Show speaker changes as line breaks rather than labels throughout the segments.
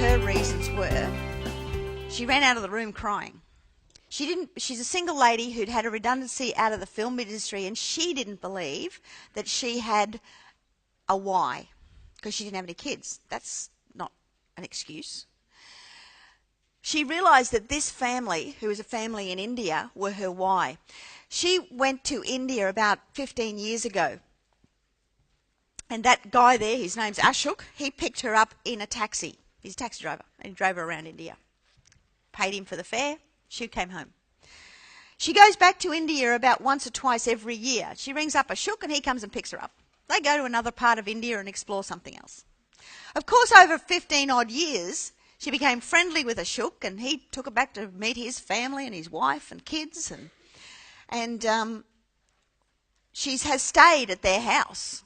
her reasons were she ran out of the room crying. She's a single lady who'd had a redundancy out of the film industry, and she didn't believe that she had a why because she didn't have any kids. That's not an excuse. She realised that this family, who was a family in India, were her why. She went to India about 15 years ago, and that guy there, his name's Ashok, he picked her up in a taxi. He's a taxi driver, and he drove her around India. Paid him for the fare. She came home. She goes back to India about once or twice every year. She rings up Ashok and he comes and picks her up. They go to another part of India and explore something else. Of course, over 15 odd years, she became friendly with Ashok, and he took her back to meet his family and his wife and kids, and she has stayed at their house.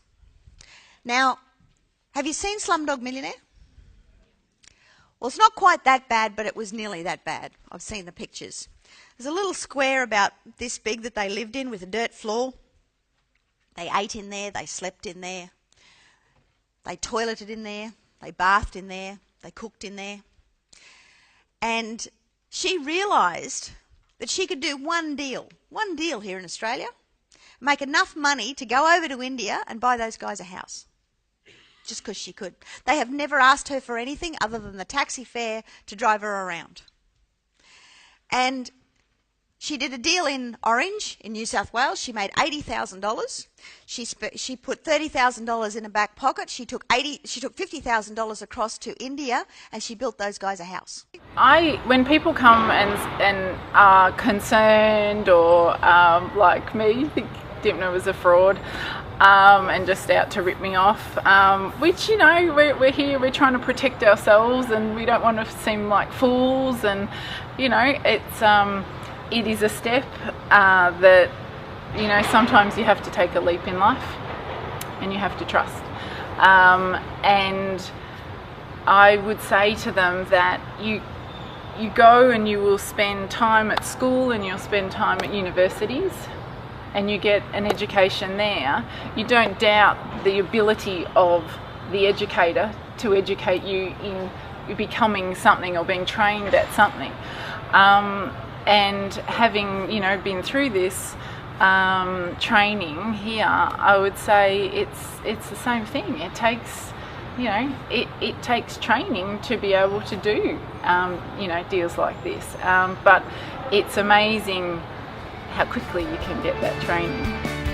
Now, have you seen Slumdog Millionaire? Well, it's not quite that bad, but it was nearly that bad. I've seen the pictures. There's a little square about this big that they lived in with a dirt floor. They ate in there, they slept in there, they toileted in there, they bathed in there, they cooked in there. And she realised that she could do one deal here in Australia, make enough money to go over to India and buy those guys a house. Just because she could. They have never asked her for anything other than the taxi fare to drive her around. And she did a deal in Orange, in New South Wales. She made $80,000. She put $30,000 in her back pocket. She took $50,000 across to India, and she built those guys a house.
When people come and are concerned or like me, think Dipna was a fraud, and just out to rip me off, which, you know, we're here, we're trying to protect ourselves, and we don't want to seem like fools, and, you know, it is a step that, you know, sometimes you have to take a leap in life and you have to trust, and I would say to them that you go and you will spend time at school and you'll spend time at universities and you get an education there. You don't doubt the ability of the educator to educate you in becoming something or being trained at something. And having, you know, been through this training here, I would say it's the same thing. It takes, you know, it takes training to be able to do, you know, deals like this. But it's amazing how quickly you can get that training.